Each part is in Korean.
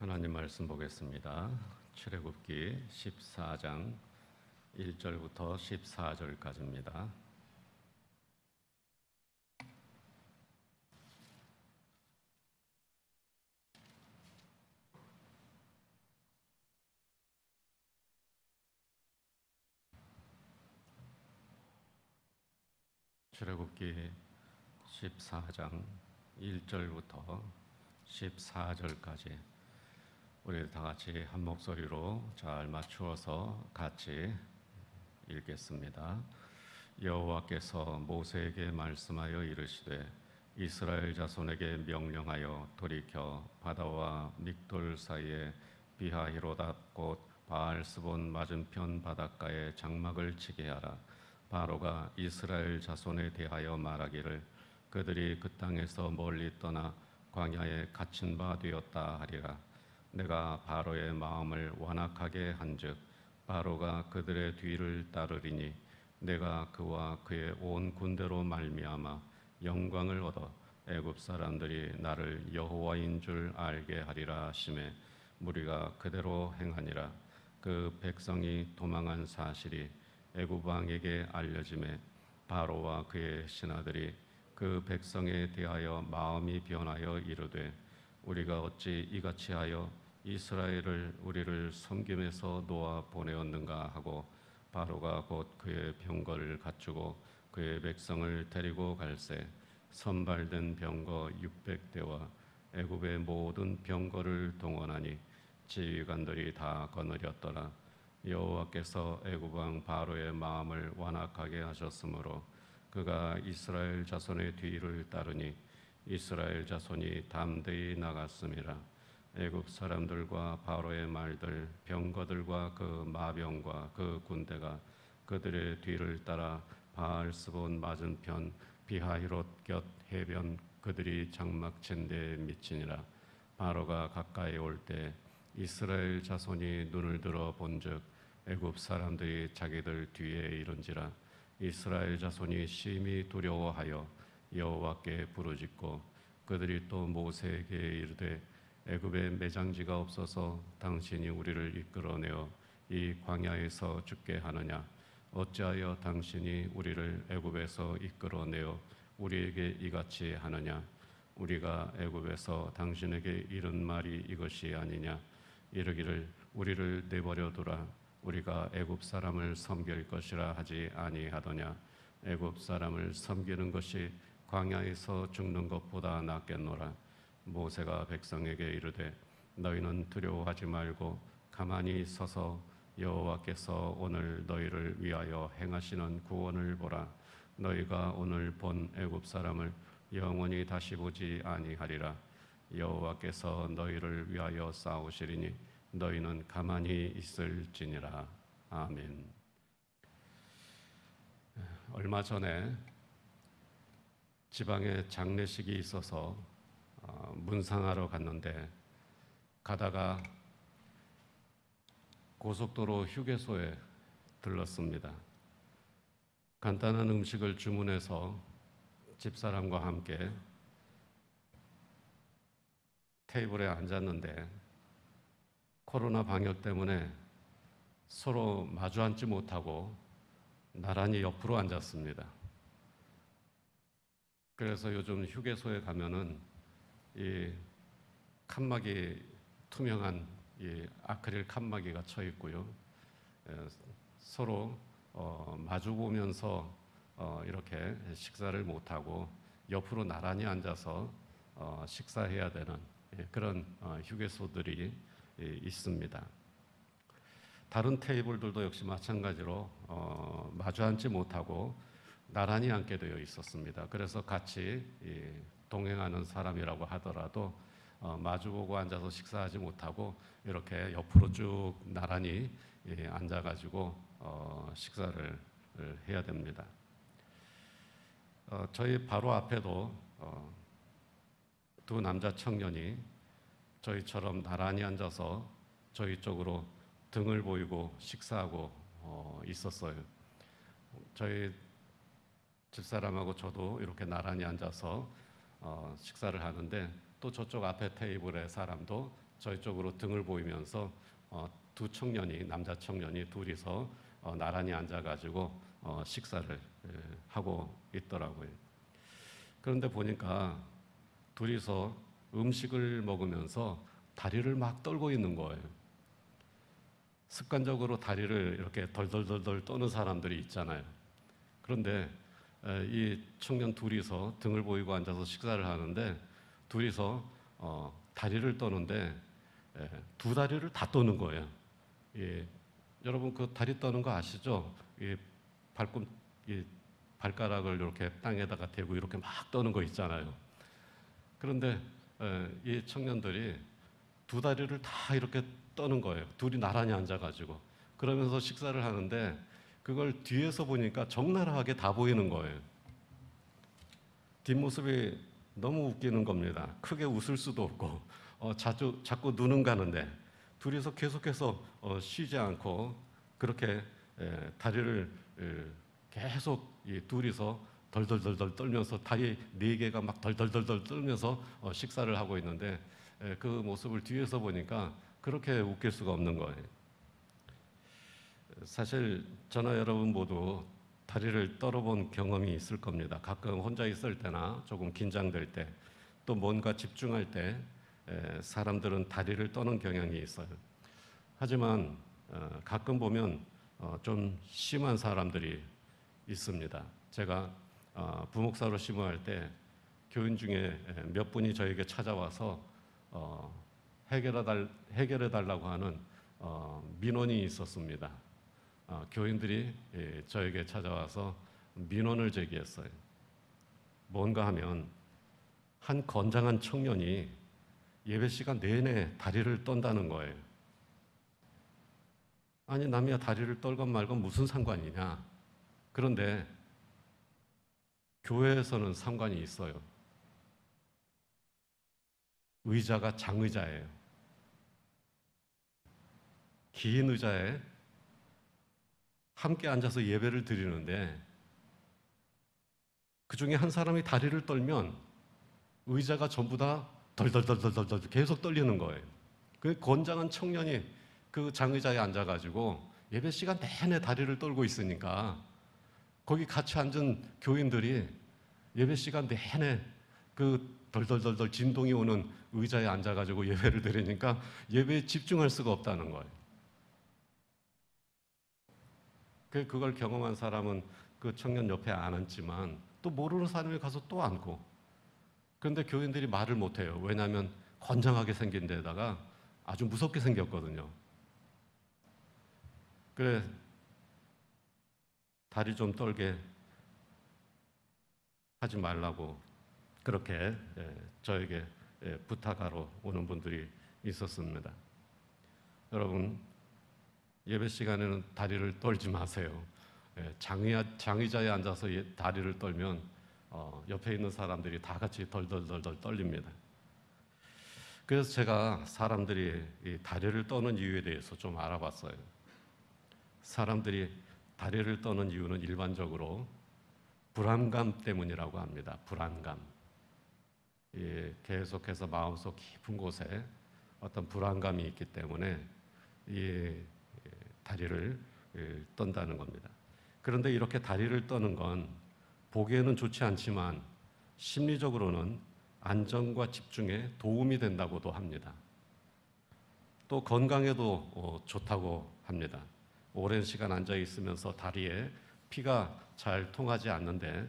하나님 말씀 보겠습니다. 출애굽기 14장 1절부터 14절까지입니다. 출애굽기 14장 1절부터 14절까지 우리 다 같이 한 목소리로 잘 맞추어서 같이 읽겠습니다. 여호와께서 모세에게 말씀하여 이르시되 이스라엘 자손에게 명령하여 돌이켜 바다와 믹돌 사이에 비하히로답 곧 바알스본 맞은편 바닷가에 장막을 치게 하라. 바로가 이스라엘 자손에 대하여 말하기를 그들이 그 땅에서 멀리 떠나 광야에 갇힌 바 되었다 하리라. 내가 바로의 마음을 완악하게 한즉 바로가 그들의 뒤를 따르리니 내가 그와 그의 온 군대로 말미암아 영광을 얻어 애굽 사람들이 나를 여호와인 줄 알게 하리라 하시매 무리가 그대로 행하니라. 그 백성이 도망한 사실이 애굽 왕에게 알려지매 바로와 그의 신하들이 그 백성에 대하여 마음이 변하여 이르되 우리가 어찌 이같이 하여 이스라엘을 우리를 섬김에서 놓아 보내었는가 하고 바로가 곧 그의 병거를 갖추고 그의 백성을 데리고 갈새 선발된 병거 600대와 애굽의 모든 병거를 동원하니 지휘관들이 다 거느렸더라. 여호와께서 애굽 왕 바로의 마음을 완악하게 하셨으므로 그가 이스라엘 자손의 뒤를 따르니 이스라엘 자손이 담대히 나갔음이라. 애굽 사람들과 바로의 말들 병거들과 그 마병과 그 군대가 그들의 뒤를 따라 바알스본 맞은편 비하히롯 곁 해변 그들이 장막 친 데에 미치니라. 바로가 가까이 올 때 이스라엘 자손이 눈을 들어 본즉 애굽 사람들이 자기들 뒤에 이른지라. 이스라엘 자손이 심히 두려워하여 여호와께 부르짖고 그들이 또 모세에게 이르되 애굽에 매장지가 없어서 당신이 우리를 이끌어내어 이 광야에서 죽게 하느냐. 어찌하여 당신이 우리를 애굽에서 이끌어내어 우리에게 이같이 하느냐. 우리가 애굽에서 당신에게 이른 말이 이것이 아니냐. 이르기를 우리를 내버려 두라. 우리가 애굽 사람을 섬길 것이라 하지 아니하더냐. 애굽 사람을 섬기는 것이 광야에서 죽는 것보다 낫겠노라. 모세가 백성에게 이르되 너희는 두려워하지 말고 가만히 서서 여호와께서 오늘 너희를 위하여 행하시는 구원을 보라. 너희가 오늘 본 애굽 사람을 영원히 다시 보지 아니하리라. 여호와께서 너희를 위하여 싸우시리니 너희는 가만히 있을지니라. 아멘. 얼마 전에 지방에 장례식이 있어서 문상하러 갔는데 가다가 고속도로 휴게소에 들렀습니다. 간단한 음식을 주문해서 집사람과 함께 테이블에 앉았는데 코로나 방역 때문에 서로 마주 앉지 못하고 나란히 옆으로 앉았습니다. 그래서 요즘 휴게소에 가면은 이 칸막이 투명한 이 아크릴 칸막이가 쳐 있고요. 서로 마주 보면서 이렇게 식사를 못 하고 옆으로 나란히 앉아서 식사해야 되는 그런 휴게소들이 있습니다. 다른 테이블들도 역시 마찬가지로 마주 앉지 못하고 나란히 앉게 되어 있었습니다. 그래서 같이 동행하는 사람이라고 하더라도 마주보고 앉아서 식사하지 못하고 이렇게 옆으로 쭉 나란히 앉아가지고 식사를 해야 됩니다. 저희 바로 앞에도 두 남자 청년이 저희처럼 나란히 앉아서 저희 쪽으로 등을 보이고 식사하고 있었어요. 저희 집사람하고 저도 이렇게 나란히 앉아서 식사를 하는데 또 저쪽 앞에 테이블의 사람도 저희 쪽으로 등을 보이면서 두 청년이, 남자 청년이 둘이서 나란히 앉아가지고 식사를 하고 있더라고요. 그런데 보니까 둘이서 음식을 먹으면서 다리를 막 떨고 있는 거예요. 습관적으로 다리를 이렇게 덜덜덜덜 떠는 사람들이 있잖아요. 그런데 이 청년 둘이서 등을 보이고 앉아서 식사를 하는데 둘이서 다리를 떠는데 두 다리를 다 떠는 거예요. 여러분 그 다리 떠는 거 아시죠? 발가락을 이렇게 땅에다가 대고 이렇게 막 떠는 거 있잖아요. 그런데 이 청년들이 두 다리를 다 이렇게 떠는 거예요. 둘이 나란히 앉아가지고. 그러면서 식사를 하는데 그걸 뒤에서 보니까 적나라하게 다 보이는 거예요. 뒷모습이 너무 웃기는 겁니다. 크게 웃을 수도 없고 자꾸 눈은 가는데 둘이서 계속해서 쉬지 않고 그렇게 다리를 계속 이 둘이서 덜덜덜덜 떨면서 다리 네 개가 막 덜덜덜덜 떨면서 식사를 하고 있는데 그 모습을 뒤에서 보니까 그렇게 웃길 수가 없는 거예요. 사실 저나 여러분 모두 다리를 떨어본 경험이 있을 겁니다. 가끔 혼자 있을 때나 조금 긴장될 때, 또 뭔가 집중할 때 사람들은 다리를 떠는 경향이 있어요. 하지만 가끔 보면 좀 심한 사람들이 있습니다. 제가 부목사로 심호할 때 교인 중에 몇 분이 저에게 찾아와서 해결해 달라고 하는 민원이 있었습니다. 교인들이 저에게 찾아와서 민원을 제기했어요. 뭔가 하면 한 건장한 청년이 예배 시간 내내 다리를 떤다는 거예요. 아니 남이야 다리를 떨건 말건 무슨 상관이냐. 그런데 교회에서는 상관이 있어요. 의자가 장의자예요. 긴 의자에 함께 앉아서 예배를 드리는데 그 중에 한 사람이 다리를 떨면 의자가 전부 다 덜덜덜덜덜 계속 떨리는 거예요. 그 건장한 청년이 그 장의자에 앉아가지고 예배 시간 내내 다리를 떨고 있으니까 거기 같이 앉은 교인들이 예배 시간 내내 그 덜덜덜덜 진동이 오는 의자에 앉아가지고 예배를 드리니까 예배에 집중할 수가 없다는 거예요. 그걸 경험한 사람은 그 청년 옆에 안 앉지만 또 모르는 사람이 가서 또 앉고. 그런데 교인들이 말을 못해요. 왜냐하면 건장하게 생긴 데다가 아주 무섭게 생겼거든요. 그래 다리 좀 떨게 하지 말라고 그렇게 저에게 부탁하러 오는 분들이 있었습니다. 여러분 예배 시간에는 다리를 떨지 마세요. 장의자에 앉아서 다리를 떨면 옆에 있는 사람들이 다 같이 덜덜덜덜 떨립니다. 그래서 제가 사람들이 이 다리를 떠는 이유에 대해서 좀 알아봤어요. 사람들이 다리를 떠는 이유는 일반적으로 불안감 때문이라고 합니다. 불안감. 계속해서 마음속 깊은 곳에 어떤 불안감이 있기 때문에 이 다리를 떤다는 겁니다. 그런데 이렇게 다리를 떠는 건 보기에는 좋지 않지만 심리적으로는 안정과 집중에 도움이 된다고도 합니다. 또 건강에도 좋다고 합니다. 오랜 시간 앉아 있으면서 다리에 피가 잘 통하지 않는데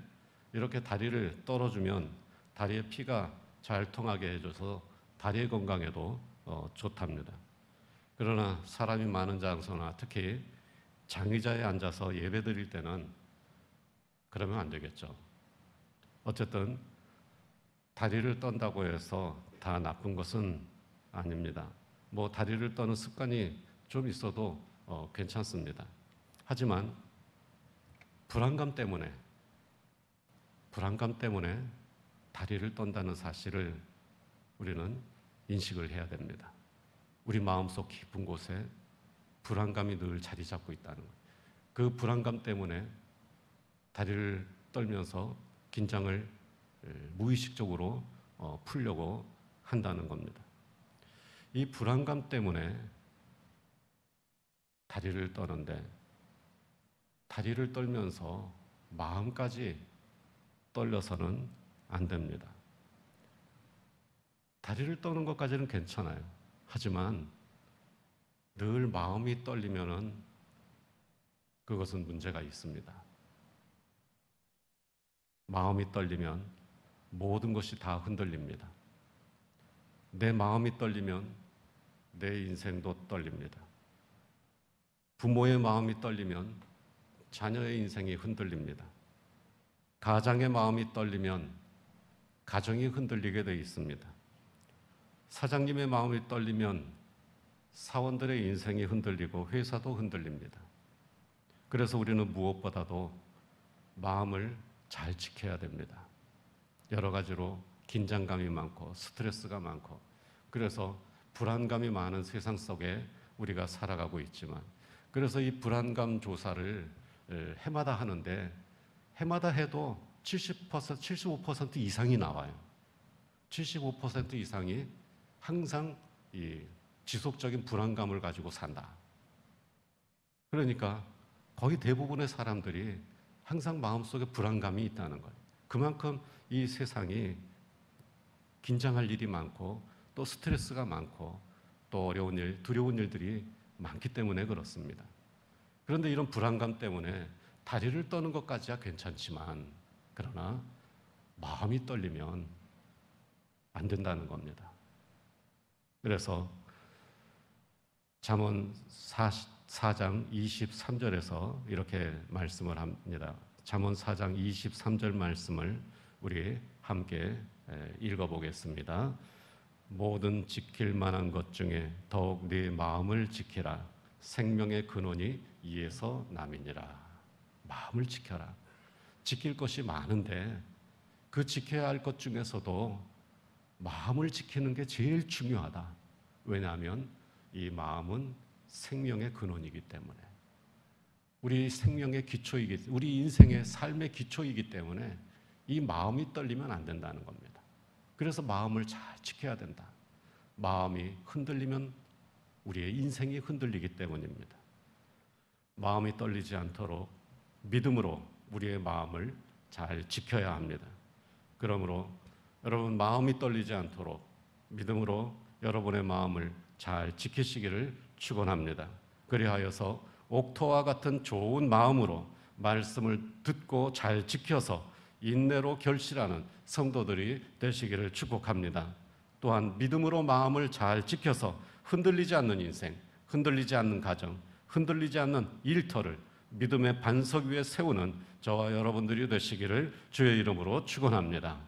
이렇게 다리를 떨어주면 다리에 피가 잘 통하게 해줘서 다리의 건강에도 좋답니다. 그러나 사람이 많은 장소나 특히 장의자에 앉아서 예배 드릴 때는 그러면 안 되겠죠. 어쨌든 다리를 떤다고 해서 다 나쁜 것은 아닙니다. 뭐 다리를 떠는 습관이 좀 있어도 괜찮습니다. 하지만 불안감 때문에 다리를 떤다는 사실을 우리는 인식을 해야 됩니다. 우리 마음속 깊은 곳에 불안감이 늘 자리 잡고 있다는 거예요. 그 불안감 때문에 다리를 떨면서 긴장을 무의식적으로 풀려고 한다는 겁니다. 이 불안감 때문에 다리를 떠는데 다리를 떨면서 마음까지 떨려서는 안 됩니다. 다리를 떠는 것까지는 괜찮아요. 하지만 늘 마음이 떨리면은 그것은 문제가 있습니다. 마음이 떨리면 모든 것이 다 흔들립니다. 내 마음이 떨리면 내 인생도 떨립니다. 부모의 마음이 떨리면 자녀의 인생이 흔들립니다. 가장의 마음이 떨리면 가정이 흔들리게 되어 있습니다. 사장님의 마음이 떨리면 사원들의 인생이 흔들리고 회사도 흔들립니다. 그래서 우리는 무엇보다도 마음을 잘 지켜야 됩니다. 여러 가지로 긴장감이 많고 스트레스가 많고 그래서 불안감이 많은 세상 속에 우리가 살아가고 있지만 그래서 이 불안감 조사를 해마다 하는데 해마다 해도 70%, 75% 이상이 나와요. 75% 이상이 항상 이 지속적인 불안감을 가지고 산다. 그러니까 거의 대부분의 사람들이 항상 마음속에 불안감이 있다는 거예요. 그만큼 이 세상이 긴장할 일이 많고 또 스트레스가 많고 또 어려운 일, 두려운 일들이 많기 때문에 그렇습니다. 그런데 이런 불안감 때문에 다리를 떠는 것까지야 괜찮지만 그러나 마음이 떨리면 안 된다는 겁니다. 그래서 잠언 4장 23절에서 이렇게 말씀을 합니다. 잠언 4장 23절 말씀을 우리 함께 읽어보겠습니다. 모든 지킬 만한 것 중에 더욱 네 마음을 지키라. 생명의 근원이 이에서 남이니라. 마음을 지켜라. 지킬 것이 많은데 그 지켜야 할 것 중에서도 마음을 지키는 게 제일 중요하다. 왜냐하면 이 마음은 생명의 근원이기 때문에 우리 생명의 기초이기, 우리 인생의 삶의 기초이기 때문에 이 마음이 떨리면 안 된다는 겁니다. 그래서 마음을 잘 지켜야 된다. 마음이 흔들리면 우리의 인생이 흔들리기 때문입니다. 마음이 떨리지 않도록 믿음으로 우리의 마음을 잘 지켜야 합니다. 그러므로 여러분 마음이 떨리지 않도록 믿음으로 여러분의 마음을 잘 지키시기를 축원합니다. 그리하여서 옥토와 같은 좋은 마음으로 말씀을 듣고 잘 지켜서 인내로 결실하는 성도들이 되시기를 축복합니다. 또한 믿음으로 마음을 잘 지켜서 흔들리지 않는 인생, 흔들리지 않는 가정, 흔들리지 않는 일터를 믿음의 반석 위에 세우는 저와 여러분들이 되시기를 주의 이름으로 축원합니다.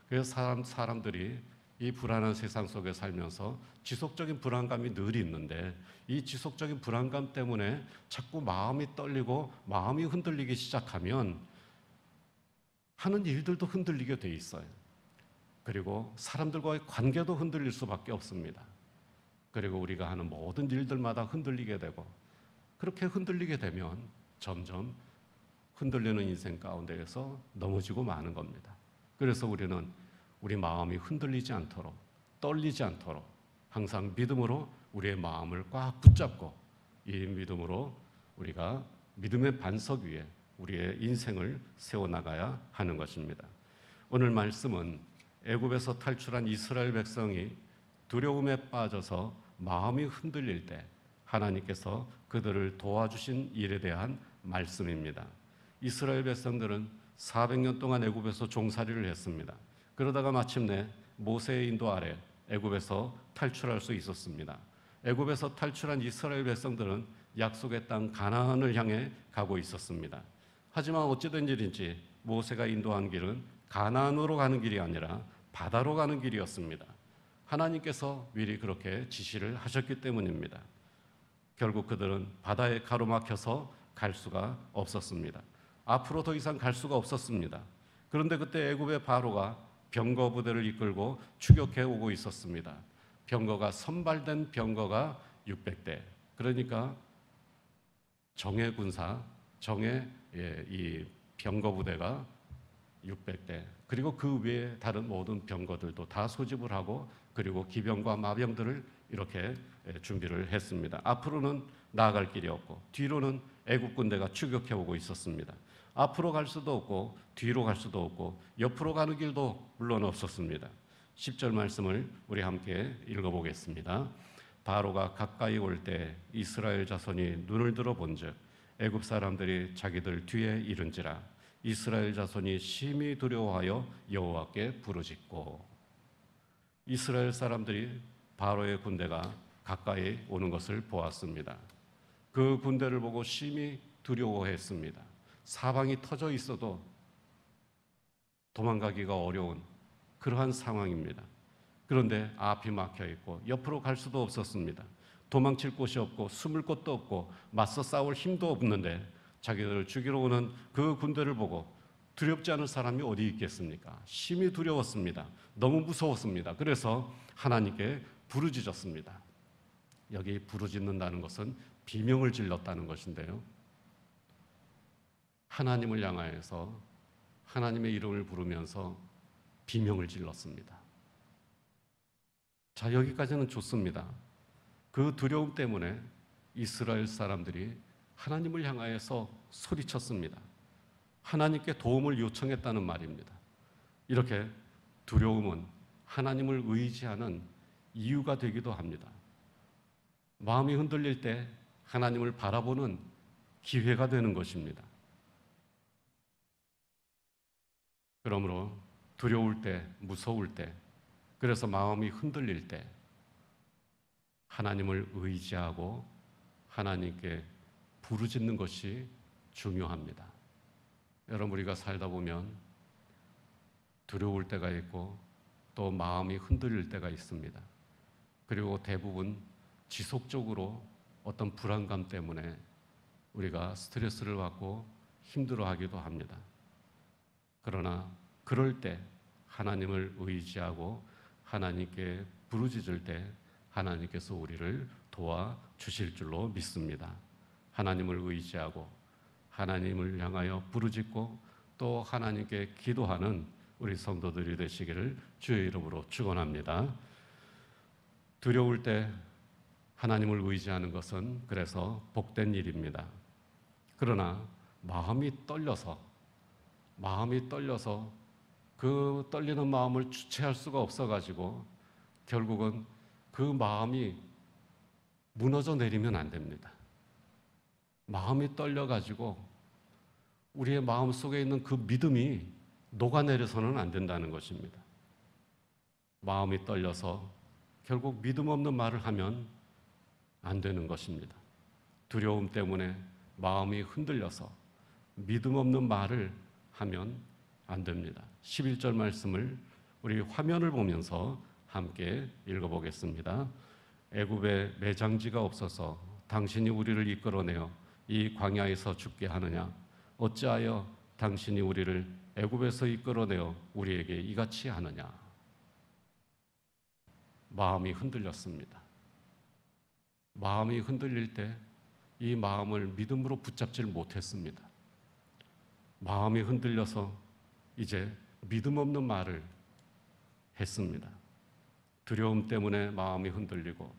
그래서 사람들이 이 불안한 세상 속에 살면서 지속적인 불안감이 늘 있는데 이 지속적인 불안감 때문에 자꾸 마음이 떨리고 마음이 흔들리기 시작하면 하는 일들도 흔들리게 돼 있어요. 그리고 사람들과의 관계도 흔들릴 수밖에 없습니다. 그리고 우리가 하는 모든 일들마다 흔들리게 되고 그렇게 흔들리게 되면 점점 흔들리는 인생 가운데에서 넘어지고 마는 겁니다. 그래서 우리는 우리 마음이 흔들리지 않도록 떨리지 않도록 항상 믿음으로 우리의 마음을 꽉 붙잡고 이 믿음으로 우리가 믿음의 반석 위에 우리의 인생을 세워나가야 하는 것입니다. 오늘 말씀은 애굽에서 탈출한 이스라엘 백성이 두려움에 빠져서 마음이 흔들릴 때 하나님께서 그들을 도와주신 일에 대한 말씀입니다. 이스라엘 백성들은 400년 동안 애굽에서 종살이를 했습니다. 그러다가 마침내 모세의 인도 아래 애굽에서 탈출할 수 있었습니다. 애굽에서 탈출한 이스라엘 백성들은 약속의 땅 가나안을 향해 가고 있었습니다. 하지만 어찌된 일인지 모세가 인도한 길은 가나안으로 가는 길이 아니라 바다로 가는 길이었습니다. 하나님께서 미리 그렇게 지시를 하셨기 때문입니다. 결국 그들은 바다에 가로막혀서 갈 수가 없었습니다. 앞으로 더 이상 갈 수가 없었습니다. 그런데 그때 애굽의 바로가 병거 부대를 이끌고 추격해 오고 있었습니다. 선발된 병거가 600대. 그러니까 정예 군사, 이 병거 부대가 600대. 그리고 그 외에 다른 모든 병거들도 다 소집을 하고 그리고 기병과 마병들을 이렇게 준비를 했습니다. 앞으로는 나아갈 길이 없고 뒤로는 애국 군대가 추격해 오고 있었습니다. 앞으로 갈 수도 없고 뒤로 갈 수도 없고 옆으로 가는 길도 물론 없었습니다. 10절 말씀을 우리 함께 읽어보겠습니다. 바로가 가까이 올 때 이스라엘 자손이 눈을 들어 본즉 애굽 사람들이 자기들 뒤에 이른지라 이스라엘 자손이 심히 두려워하여 여호와께 부르짖고. 이스라엘 사람들이 바로의 군대가 가까이 오는 것을 보았습니다. 그 군대를 보고 심히 두려워했습니다. 사방이 터져 있어도 도망가기가 어려운 그러한 상황입니다. 그런데 앞이 막혀 있고 옆으로 갈 수도 없었습니다. 도망칠 곳이 없고 숨을 곳도 없고 맞서 싸울 힘도 없는데 자기들을 죽이러 오는 그 군대를 보고 두렵지 않은 사람이 어디 있겠습니까? 심히 두려웠습니다. 너무 무서웠습니다. 그래서 하나님께 부르짖었습니다. 여기 부르짖는다는 것은 비명을 질렀다는 것인데요. 하나님을 향하여서 하나님의 이름을 부르면서 비명을 질렀습니다. 자, 여기까지는 좋습니다. 그 두려움 때문에 이스라엘 사람들이 하나님을 향하여서 소리쳤습니다. 하나님께 도움을 요청했다는 말입니다. 이렇게 두려움은 하나님을 의지하는 이유가 되기도 합니다. 마음이 흔들릴 때 하나님을 바라보는 기회가 되는 것입니다. 그러므로 두려울 때, 무서울 때, 그래서 마음이 흔들릴 때 하나님을 의지하고 하나님께 부르짖는 것이 중요합니다. 여러분, 우리가 살다 보면 두려울 때가 있고 또 마음이 흔들릴 때가 있습니다. 그리고 대부분 지속적으로 어떤 불안감 때문에 우리가 스트레스를 받고 힘들어하기도 합니다. 그러나 그럴 때 하나님을 의지하고 하나님께 부르짖을 때 하나님께서 우리를 도와주실 줄로 믿습니다. 하나님을 의지하고 하나님을 향하여 부르짖고 또 하나님께 기도하는 우리 성도들이 되시기를 주의 이름으로 축원합니다. 두려울 때 하나님을 의지하는 것은 그래서 복된 일입니다. 그러나 마음이 떨려서 그 떨리는 마음을 주체할 수가 없어가지고 결국은 그 마음이 무너져 내리면 안 됩니다. 마음이 떨려가지고 우리의 마음 속에 있는 그 믿음이 녹아내려서는 안 된다는 것입니다. 마음이 떨려서 결국 믿음 없는 말을 하면 안 되는 것입니다. 두려움 때문에 마음이 흔들려서 믿음 없는 말을 하면 안 됩니다. 11절 말씀을 우리 화면을 보면서 함께 읽어보겠습니다. 애굽에 매장지가 없어서 당신이 우리를 이끌어내어 이 광야에서 죽게 하느냐? 어찌하여 당신이 우리를 애굽에서 이끌어내어 우리에게 이같이 하느냐? 마음이 흔들렸습니다. 마음이 흔들릴 때 이 마음을 믿음으로 붙잡질 못했습니다. 마음이 흔들려서 이제 믿음 없는 말을 했습니다. 두려움 때문에 마음이 흔들리고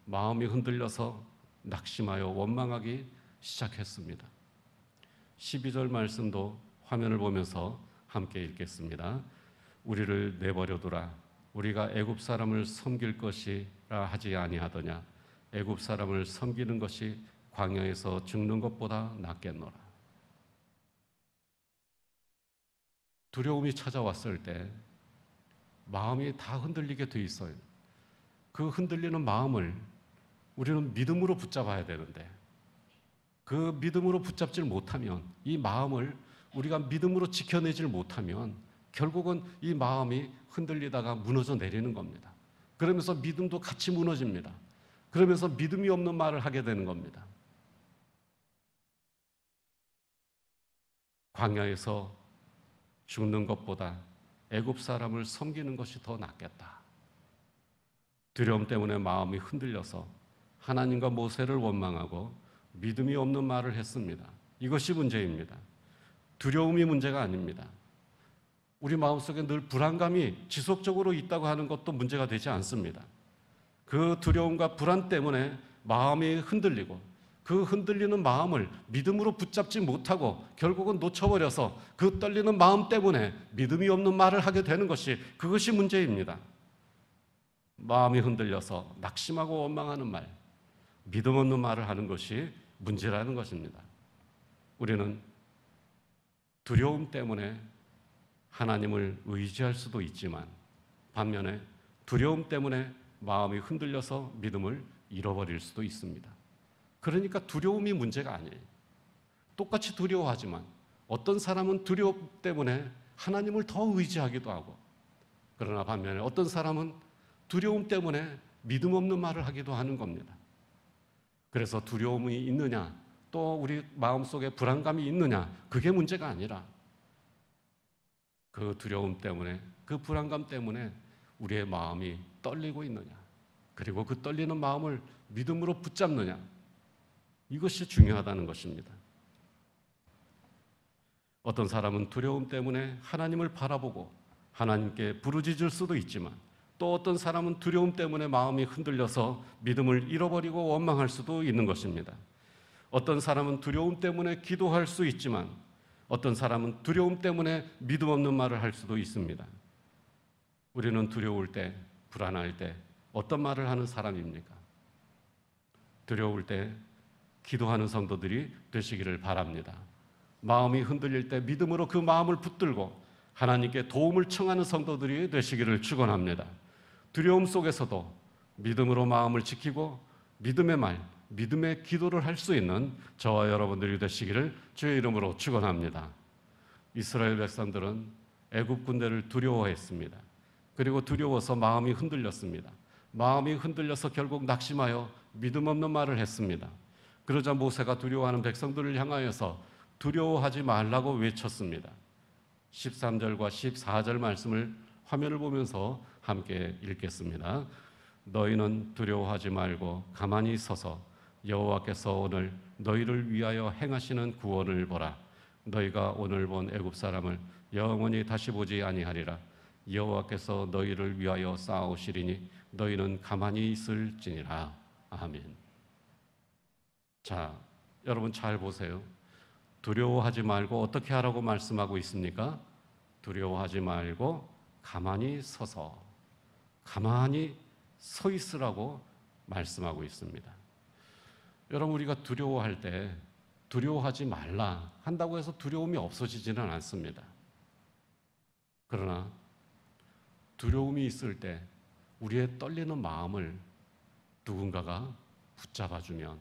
마음이 흔들려서 낙심하여 원망하기 시작했습니다. 12절 말씀도 화면을 보면서 함께 읽겠습니다. 우리를 내버려두라. 우리가 애굽 사람을 섬길 것이라 하지 아니하더냐. 애굽 사람을 섬기는 것이 광야에서 죽는 것보다 낫겠노라. 두려움이 찾아왔을 때 마음이 다 흔들리게 돼 있어요. 그 흔들리는 마음을 우리는 믿음으로 붙잡아야 되는데 그 믿음으로 붙잡질 못하면 이 마음을 우리가 믿음으로 지켜내질 못하면 결국은 이 마음이 흔들리다가 무너져 내리는 겁니다. 그러면서 믿음도 같이 무너집니다. 그러면서 믿음이 없는 말을 하게 되는 겁니다. 광야에서 죽는 것보다 애굽 사람을 섬기는 것이 더 낫겠다. 두려움 때문에 마음이 흔들려서 하나님과 모세를 원망하고 믿음이 없는 말을 했습니다. 이것이 문제입니다. 두려움이 문제가 아닙니다. 우리 마음속에 늘 불안감이 지속적으로 있다고 하는 것도 문제가 되지 않습니다. 그 두려움과 불안 때문에 마음이 흔들리고 그 흔들리는 마음을 믿음으로 붙잡지 못하고 결국은 놓쳐버려서 그 떨리는 마음 때문에 믿음이 없는 말을 하게 되는 그것이 문제입니다. 마음이 흔들려서 낙심하고 원망하는 말, 믿음 없는 말을 하는 것이 문제라는 것입니다. 우리는 두려움 때문에 하나님을 의지할 수도 있지만 반면에 두려움 때문에 마음이 흔들려서 믿음을 잃어버릴 수도 있습니다. 그러니까 두려움이 문제가 아니에요. 똑같이 두려워하지만 어떤 사람은 두려움 때문에 하나님을 더 의지하기도 하고, 그러나 반면에 어떤 사람은 두려움 때문에 믿음 없는 말을 하기도 하는 겁니다. 그래서 두려움이 있느냐, 또 우리 마음속에 불안감이 있느냐, 그게 문제가 아니라 그 두려움 때문에, 그 불안감 때문에 우리의 마음이 떨리고 있느냐, 그리고 그 떨리는 마음을 믿음으로 붙잡느냐, 이것이 중요하다는 것입니다. 어떤 사람은 두려움 때문에 하나님을 바라보고 하나님께 부르짖을 수도 있지만 또 어떤 사람은 두려움 때문에 마음이 흔들려서 믿음을 잃어버리고 원망할 수도 있는 것입니다. 어떤 사람은 두려움 때문에 기도할 수 있지만 어떤 사람은 두려움 때문에 믿음 없는 말을 할 수도 있습니다. 우리는 두려울 때, 불안할 때 어떤 말을 하는 사람입니까? 두려울 때 기도하는 성도들이 되시기를 바랍니다. 마음이 흔들릴 때 믿음으로 그 마음을 붙들고 하나님께 도움을 청하는 성도들이 되시기를 축원합니다. 두려움 속에서도 믿음으로 마음을 지키고 믿음의 말, 믿음의 기도를 할 수 있는 저와 여러분들이 되시기를 주의 이름으로 축원합니다. 이스라엘 백성들은 애굽 군대를 두려워했습니다. 그리고 두려워서 마음이 흔들렸습니다. 마음이 흔들려서 결국 낙심하여 믿음 없는 말을 했습니다. 그러자 모세가 두려워하는 백성들을 향하여서 두려워하지 말라고 외쳤습니다. 13절과 14절 말씀을 화면을 보면서 함께 읽겠습니다. 너희는 두려워하지 말고 가만히 서서 여호와께서 오늘 너희를 위하여 행하시는 구원을 보라. 너희가 오늘 본 애굽 사람을 영원히 다시 보지 아니하리라. 여호와께서 너희를 위하여 싸우시리니 너희는 가만히 있을지니라. 아멘. 자, 여러분 잘 보세요. 두려워하지 말고 어떻게 하라고 말씀하고 있습니까? 두려워하지 말고 가만히 서서, 가만히 서 있으라고 말씀하고 있습니다. 여러분, 우리가 두려워할 때 두려워하지 말라 한다고 해서 두려움이 없어지지는 않습니다. 그러나 두려움이 있을 때 우리의 떨리는 마음을 누군가가 붙잡아주면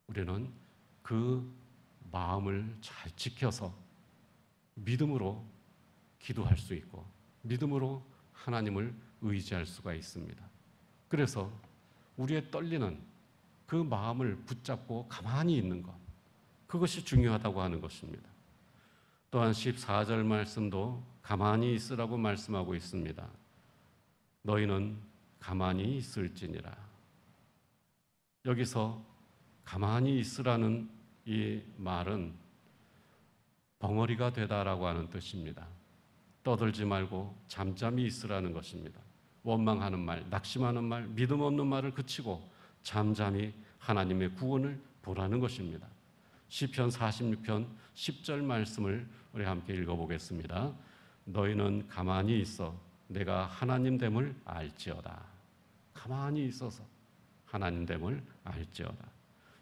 우리는 그 마음을 잘 지켜서 믿음으로 기도할 수 있고 믿음으로 하나님을 의지할 수가 있습니다. 그래서 우리의 떨리는 그 마음을 붙잡고 가만히 있는 것, 그것이 중요하다고 하는 것입니다. 또한 14절 말씀도 가만히 있으라고 말씀하고 있습니다. 너희는 가만히 있을지니라. 여기서 가만히 있으라는 이 말은 벙어리가 되다라고 하는 뜻입니다. 떠들지 말고 잠잠히 있으라는 것입니다. 원망하는 말, 낙심하는 말, 믿음 없는 말을 그치고 잠잠히 하나님의 구원을 보라는 것입니다. 시편 46편 10절 말씀을 우리 함께 읽어보겠습니다. 너희는 가만히 있어 내가 하나님 됨을 알지어다. 가만히 있어서 하나님 됨을 알지어다.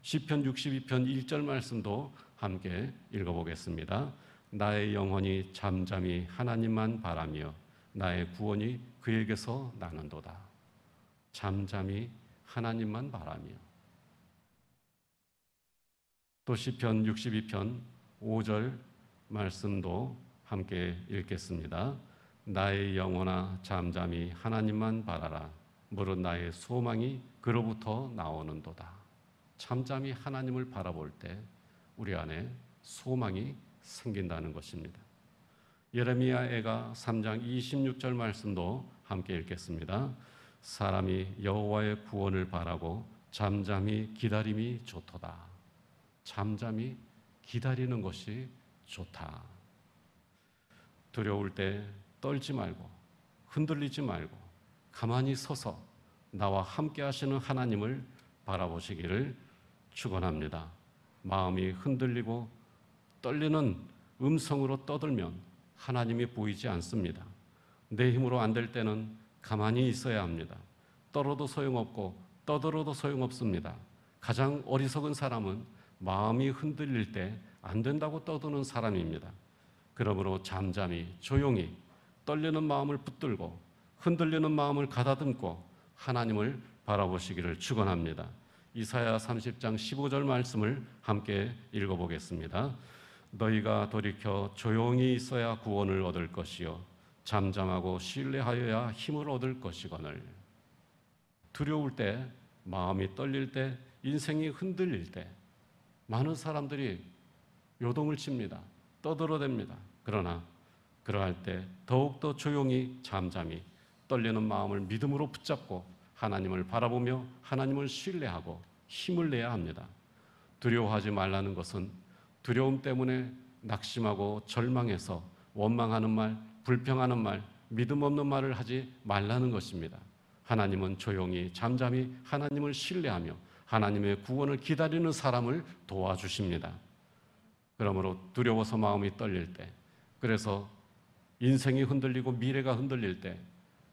시편 62편 1절 말씀도 함께 읽어보겠습니다. 나의 영혼이 잠잠히 하나님만 바라며 나의 구원이 그에게서 나는도다. 잠잠히 하나님만 바라며. 또 시편 62편 5절 말씀도 함께 읽겠습니다. 나의 영혼아 잠잠히 하나님만 바라라. 무릇 나의 소망이 그로부터 나오는도다. 잠잠히 하나님을 바라볼 때 우리 안에 소망이 생긴다는 것입니다. 예레미야애가 3장 26절 말씀도 함께 읽겠습니다. 사람이 여호와의 구원을 바라고 잠잠히 기다림이 좋도다. 잠잠히 기다리는 것이 좋다. 두려울 때 떨지 말고 흔들리지 말고 가만히 서서 나와 함께 하시는 하나님을 바라보시기를 축원합니다. 마음이 흔들리고 떨리는 음성으로 떠들면 하나님이 보이지 않습니다. 내 힘으로 안 될 때는 가만히 있어야 합니다. 떨어도 소용없고 떠들어도 소용없습니다. 가장 어리석은 사람은 마음이 흔들릴 때 안 된다고 떠드는 사람입니다. 그러므로 잠잠히 조용히 떨리는 마음을 붙들고 흔들리는 마음을 가다듬고 하나님을 바라보시기를 축원합니다. 이사야 30장 15절 말씀을 함께 읽어보겠습니다. 너희가 돌이켜 조용히 있어야 구원을 얻을 것이요 잠잠하고 신뢰하여야 힘을 얻을 것이거늘. 두려울 때, 마음이 떨릴 때, 인생이 흔들릴 때 많은 사람들이 요동을 칩니다. 떠들어댑니다. 그러나 그러할 때 더욱더 조용히 잠잠히 떨리는 마음을 믿음으로 붙잡고 하나님을 바라보며 하나님을 신뢰하고 힘을 내야 합니다. 두려워하지 말라는 것은 두려움 때문에 낙심하고 절망해서 원망하는 말, 불평하는 말, 믿음 없는 말을 하지 말라는 것입니다. 하나님은 조용히 잠잠히 하나님을 신뢰하며 하나님의 구원을 기다리는 사람을 도와주십니다. 그러므로 두려워서 마음이 떨릴 때, 그래서 인생이 흔들리고 미래가 흔들릴 때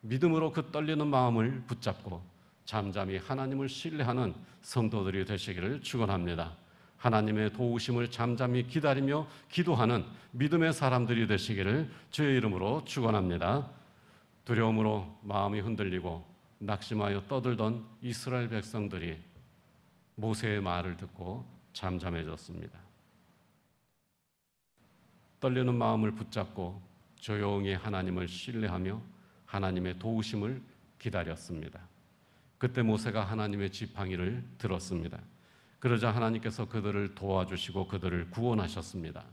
믿음으로 그 떨리는 마음을 붙잡고 잠잠히 하나님을 신뢰하는 성도들이 되시기를 축원합니다. 하나님의 도우심을 잠잠히 기다리며 기도하는 믿음의 사람들이 되시기를 주의 이름으로 축원합니다. 두려움으로 마음이 흔들리고 낙심하여 떠들던 이스라엘 백성들이 모세의 말을 듣고 잠잠해졌습니다. 떨리는 마음을 붙잡고 조용히 하나님을 신뢰하며 하나님의 도우심을 기다렸습니다. 그때 모세가 하나님의 지팡이를 들었습니다. 그러자 하나님께서 그들을 도와주시고 그들을 구원하셨습니다.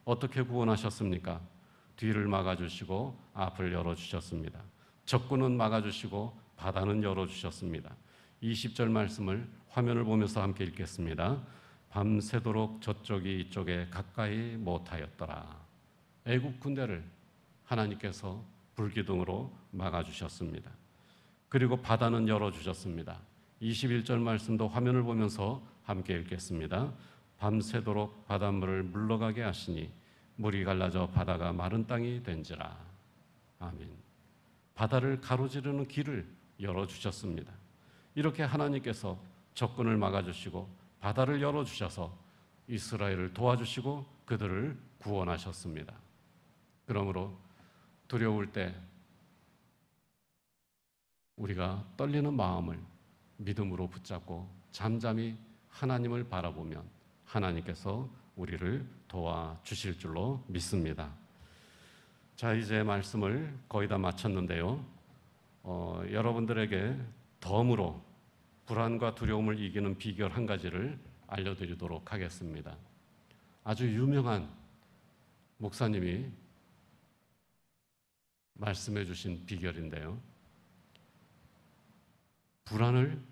어떻게 구원하셨습니까? 뒤를 막아주시고 앞을 열어주셨습니다. 적군은 막아주시고 바다는 열어주셨습니다. 20절 말씀을 화면을 보면서 함께 읽겠습니다. 밤새도록 저쪽이 이쪽에 가까이 못하였더라. 애국 군대를 하나님께서 불기둥으로 막아주셨습니다. 그리고 바다는 열어주셨습니다. 21절 말씀도 화면을 보면서 함께 읽겠습니다. 밤새도록 바닷물을 물러가게 하시니 물이 갈라져 바다가 마른 땅이 된지라. 아멘. 바다를 가로지르는 길을 열어주셨습니다. 이렇게 하나님께서 적군을 막아주시고 바다를 열어주셔서 이스라엘을 도와주시고 그들을 구원하셨습니다. 그러므로 두려울 때 우리가 떨리는 마음을 믿음으로 붙잡고 잠잠히 하나님을 바라보면 하나님께서 우리를 도와주실 줄로 믿습니다. 자, 이제 말씀을 거의 다 마쳤는데요. 여러분들에게 덤으로 불안과 두려움을 이기는 비결 한 가지를 알려드리도록 하겠습니다. 아주 유명한 목사님이 말씀해 주신 비결인데요. 불안을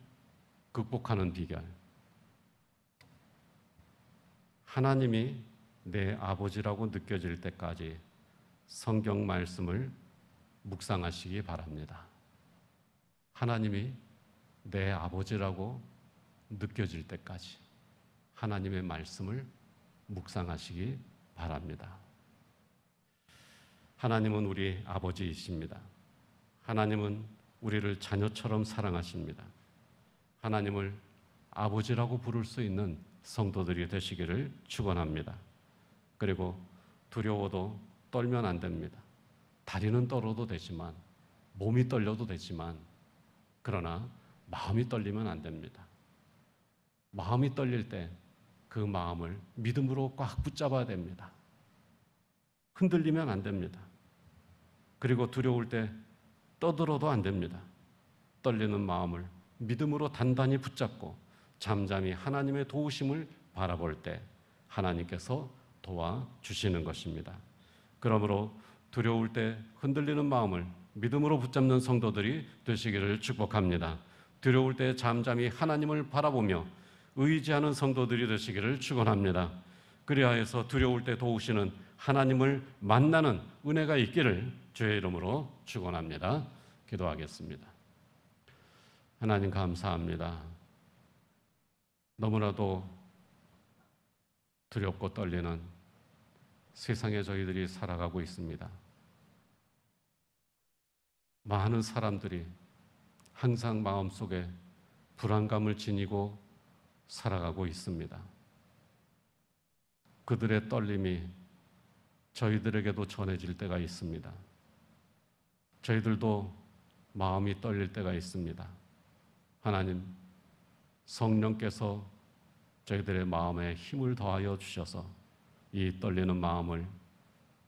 극복하는 비결. 하나님이 내 아버지라고 느껴질 때까지 성경 말씀을 묵상하시기 바랍니다. 하나님이 내 아버지라고 느껴질 때까지 하나님의 말씀을 묵상하시기 바랍니다. 하나님은 우리 아버지이십니다. 하나님은 우리를 자녀처럼 사랑하십니다. 하나님을 아버지라고 부를 수 있는 성도들이 되시기를 축원합니다. 그리고 두려워도 떨면 안 됩니다. 다리는 떨어도 되지만, 몸이 떨려도 되지만, 그러나 마음이 떨리면 안 됩니다. 마음이 떨릴 때 그 마음을 믿음으로 꽉 붙잡아야 됩니다. 흔들리면 안 됩니다. 그리고 두려울 때 떠들어도 안 됩니다. 떨리는 마음을 믿음으로 단단히 붙잡고 잠잠히 하나님의 도우심을 바라볼 때 하나님께서 도와주시는 것입니다. 그러므로 두려울 때 흔들리는 마음을 믿음으로 붙잡는 성도들이 되시기를 축복합니다. 두려울 때 잠잠히 하나님을 바라보며 의지하는 성도들이 되시기를 축원합니다. 그리하여서 두려울 때 도우시는 하나님을 만나는 은혜가 있기를 주의 이름으로 축원합니다. 기도하겠습니다. 하나님 감사합니다. 너무나도 두렵고 떨리는 세상에 저희들이 살아가고 있습니다. 많은 사람들이 항상 마음속에 불안감을 지니고 살아가고 있습니다. 그들의 떨림이 저희들에게도 전해질 때가 있습니다. 저희들도 마음이 떨릴 때가 있습니다. 하나님, 성령께서 저희들의 마음에 힘을 더하여 주셔서 이 떨리는 마음을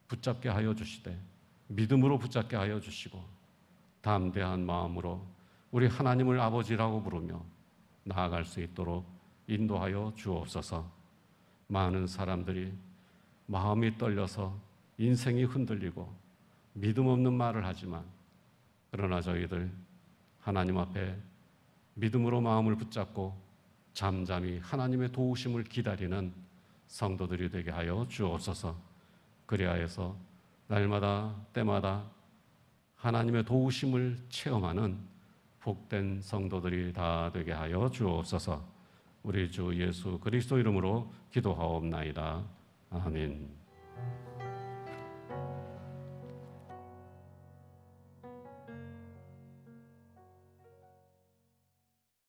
붙잡게 하여 주시되 믿음으로 붙잡게 하여 주시고 담대한 마음으로 우리 하나님을 아버지라고 부르며 나아갈 수 있도록 인도하여 주옵소서. 많은 사람들이 마음이 떨려서 인생이 흔들리고 믿음 없는 말을 하지만 그러나 저희들 하나님 앞에 믿음으로 마음을 붙잡고 잠잠히 하나님의 도우심을 기다리는 성도들이 되게 하여 주옵소서. 그리하여서 날마다 때마다 하나님의 도우심을 체험하는 복된 성도들이 다 되게 하여 주옵소서. 우리 주 예수 그리스도 이름으로 기도하옵나이다. 아멘.